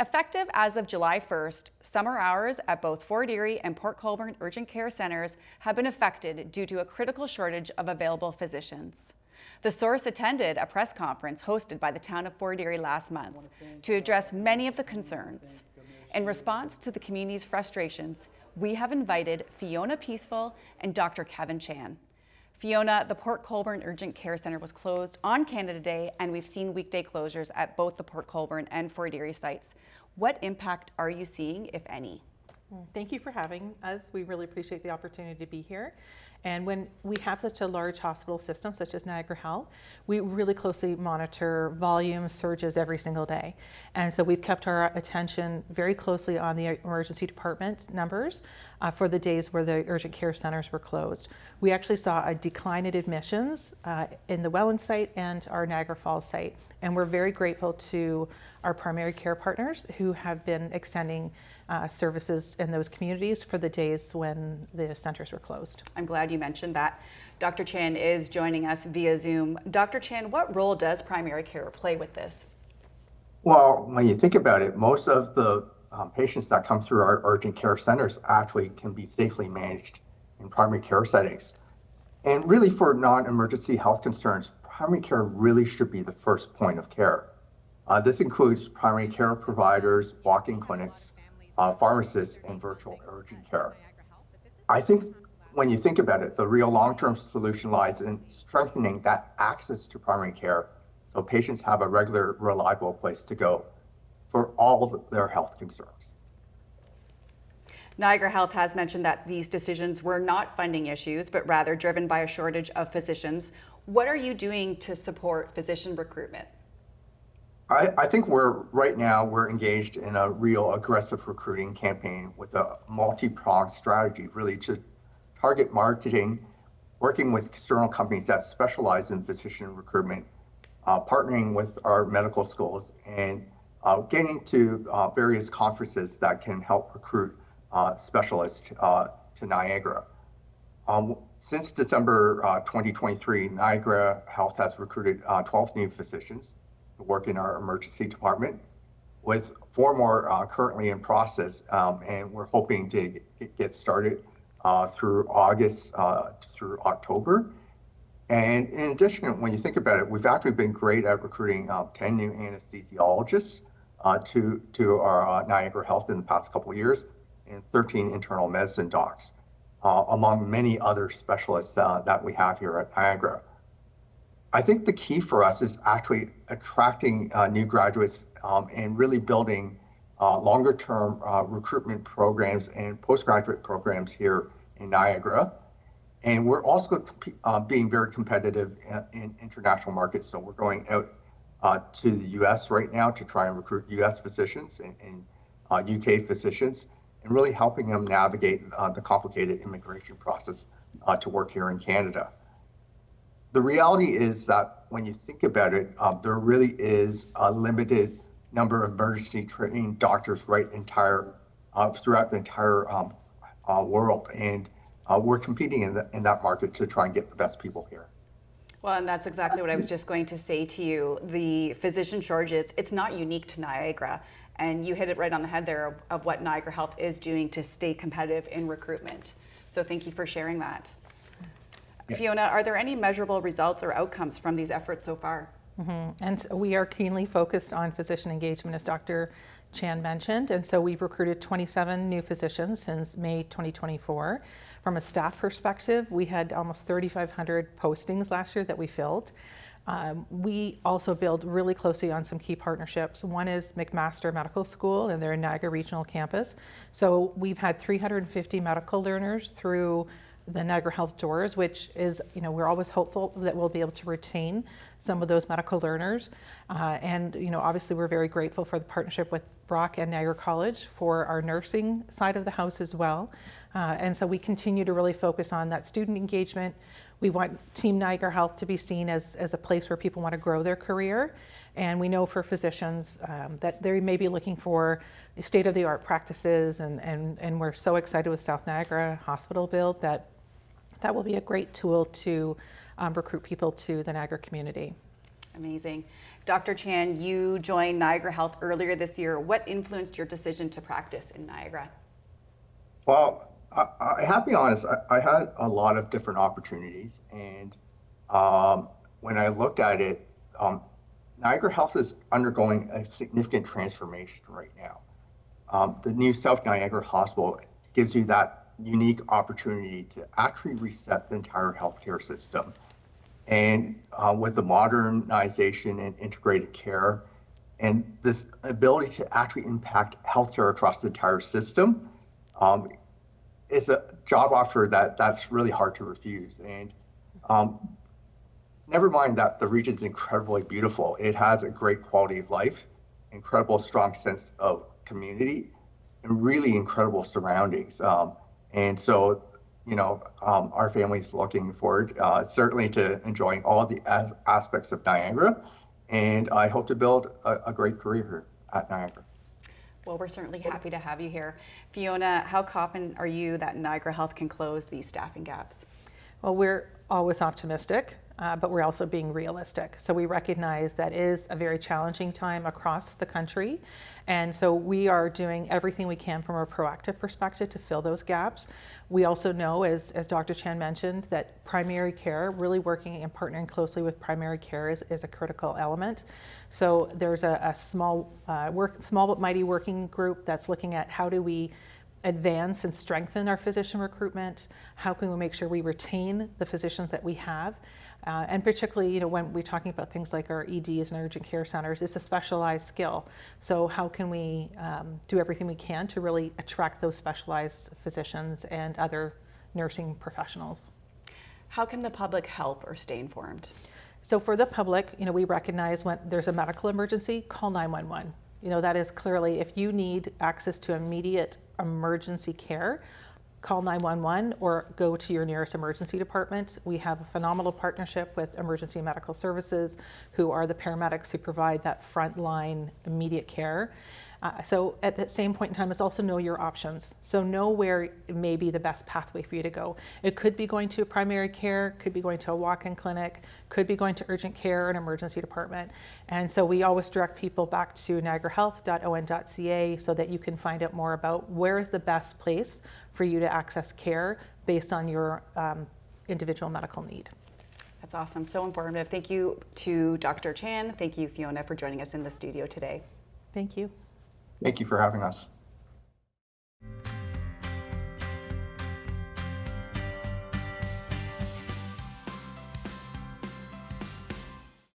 Effective as of July 1st, summer hours at both Fort Erie and Port Colborne urgent care centers have been affected due to a critical shortage of available physicians. The source attended a press conference hosted by the town of Fort Erie last month to address many of the concerns. In response to the community's frustrations, we have invited Fiona Peacefull and Dr. Kevin Chan. Fiona, the Port Colborne Urgent Care Centre was closed on Canada Day, and we've seen weekday closures at both the Port Colborne and Fort Erie sites. What impact are you seeing, if any? Thank you for having us. We really appreciate the opportunity to be here. And when we have such a large hospital system, such as Niagara Health, we really closely monitor volume surges every single day. And so we've kept our attention very closely on the emergency department numbers for the days where the urgent care centers were closed. We actually saw a decline in admissions in the Welland site and our Niagara Falls site. And we're very grateful to our primary care partners who have been extending services in those communities for the days when the centers were closed. I'm glad you mentioned that. Dr. Chan is joining us via Zoom. Dr. Chan, what role does primary care play with this? Well, when you think about it, most of the patients that come through our urgent care centers actually can be safely managed in primary care settings. And really for non-emergency health concerns, primary care really should be the first point of care. This includes primary care providers, walk-in clinics, pharmacists, and virtual urgent care. I think when you think about it, the real long-term solution lies in strengthening that access to primary care so patients have a regular, reliable place to go for all of their health concerns. Niagara Health has mentioned that these decisions were not funding issues, but rather driven by a shortage of physicians. What are you doing to support physician recruitment? I think right now we're engaged in a real aggressive recruiting campaign with a multi-pronged strategy, really to target marketing, working with external companies that specialize in physician recruitment, partnering with our medical schools, and getting to various conferences that can help recruit specialists to Niagara. Since December 2023, Niagara Health has recruited 12 new physicians to work in our emergency department, with 4 more currently in process, and we're hoping to get started through August through October. And in addition, when you think about it, we've actually been great at recruiting 10 new anesthesiologists to our Niagara Health in the past couple of years, and 13 internal medicine docs, among many other specialists that we have here at Niagara. I think the key for us is actually attracting new graduates and really building longer-term recruitment programs and postgraduate programs here in Niagara. And we're also being very competitive in international markets. So we're going out to the US right now to try and recruit US physicians and UK physicians, and really helping them navigate the complicated immigration process to work here in Canada. The reality is that when you think about it, there really is a limited number of emergency trained doctors throughout the entire world. And we're competing in that market to try and get the best people here. Well, and that's exactly what I was just going to say to you. The physician shortage, it's not unique to Niagara. And you hit it right on the head there of what Niagara Health is doing to stay competitive in recruitment. So thank you for sharing that. Yeah. Fiona, are there any measurable results or outcomes from these efforts so far? And we are keenly focused on physician engagement, as Dr. Chan mentioned. And so we've recruited 27 new physicians since May 2024. From a staff perspective, we had almost 3,500 postings last year that we filled. We also build really closely on some key partnerships. One is McMaster Medical School and their Niagara Regional Campus. So we've had 350 medical learners through the Niagara Health doors, which is, we're always hopeful that we'll be able to retain some of those medical learners. And, obviously we're very grateful for the partnership with Brock and Niagara College for our nursing side of the house as well. And so we continue to really focus on that student engagement. We want Team Niagara Health to be seen as a place where people want to grow their career. And we know for physicians that they may be looking for state-of-the-art practices, and we're so excited with South Niagara Hospital build that will be a great tool to recruit people to the Niagara community. Amazing. Dr. Chan, you joined Niagara Health earlier this year. What influenced your decision to practice in Niagara? Well, I have to be honest, I had a lot of different opportunities. And when I looked at it, Niagara Health is undergoing a significant transformation right now. The new South Niagara Hospital gives you that unique opportunity to actually reset the entire healthcare system. And with the modernization and integrated care, and this ability to actually impact healthcare across the entire system, um, it's a job offer that's really hard to refuse. And um, never mind that the region's incredibly beautiful. It has a great quality of life, incredible strong sense of community, and really incredible surroundings. And so, our family's looking forward certainly to enjoying all the aspects of Niagara. And I hope to build a great career here at Niagara. Well, we're certainly happy to have you here. Fiona, how confident are you that Niagara Health can close these staffing gaps? Well, we're always optimistic, but we're also being realistic. So we recognize that is a very challenging time across the country. And so we are doing everything we can from a proactive perspective to fill those gaps. We also know, as Dr. Chan mentioned, that primary care, really working and partnering closely with primary care is a critical element. So there's a small but mighty working group that's looking at how do we advance and strengthen our physician recruitment. How can we make sure we retain the physicians that we have? And particularly, when we're talking about things like our EDs and urgent care centers, it's a specialized skill. So how can we do everything we can to really attract those specialized physicians and other nursing professionals? How can the public help or stay informed? So for the public, we recognize when there's a medical emergency, call 911. That is clearly, if you need access to immediate emergency care, call 911 or go to your nearest emergency department. We have a phenomenal partnership with Emergency Medical Services, who are the paramedics who provide that frontline immediate care. So at that same point in time, it's also know your options. So know where may be the best pathway for you to go. It could be going to a primary care, could be going to a walk-in clinic, could be going to urgent care or an emergency department. And so we always direct people back to niagarahealth.on.ca so that you can find out more about where is the best place for you to access care based on your individual medical need. That's awesome, so informative. Thank you to Dr. Chan. Thank you, Fiona, for joining us in the studio today. Thank you. Thank you for having us.